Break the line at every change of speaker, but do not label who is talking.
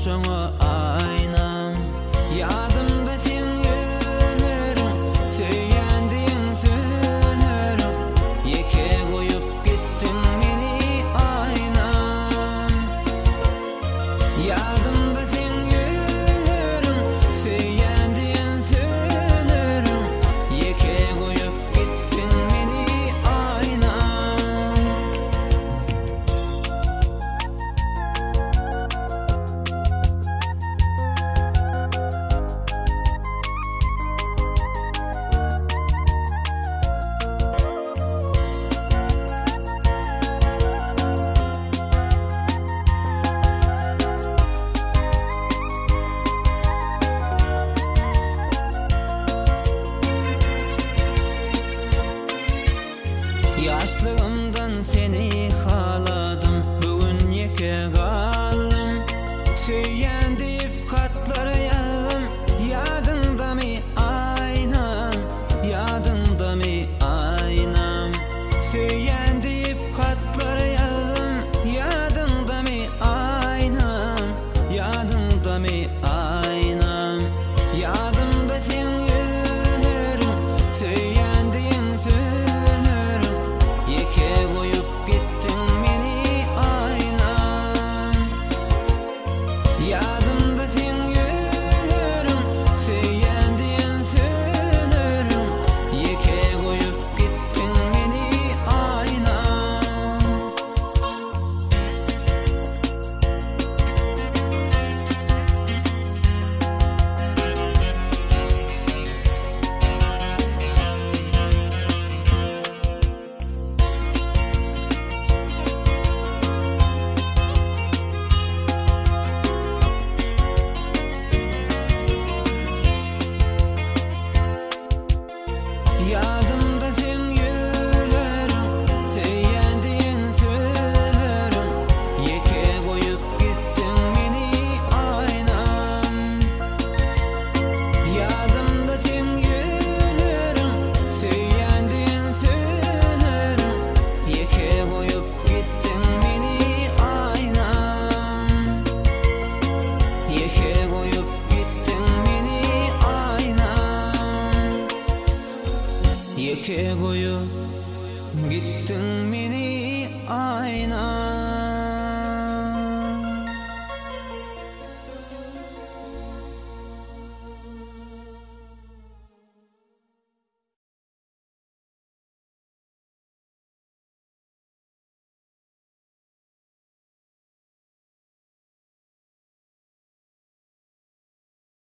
şoňa aynam. Ýadymda sen ýönerim, söýendiň sözlerim. Ýeke goýup gitdiň meni aynam. Ýadymda sen ýönerim, söýendiň sözlerim. Ýeke goýup gitdiň meni aynam. Yaşlığımdan seni haladım, bugün ýeke galdym. Söýen diýip hatlar ýazdım, ýadymdamy aynam, ýadymdamy aynam. Söýen diýip hatlar ýazdım, ýadymdamy aynam, ýadymdamy aynam. Ýadymda sen ýönerim, söýendiň sözlerim. Ýeke goýup gitdiň meni aynam. Ýadymda sen ýönerim, söýendiň sözlerim. Ýeke goýup gitdiň meni aynam. Ýadymda sen ýönerim, söýendiň sözlerim. Ýeke goýup gitdiň meni aynam. Ýadymda sen ýönerim, söýendiň sözlerim. Ýeke goýup gitdiň meni aynam. Ýeke goýup gitdiň meni aynam. Ýeke goýup gitdiň meni aynam.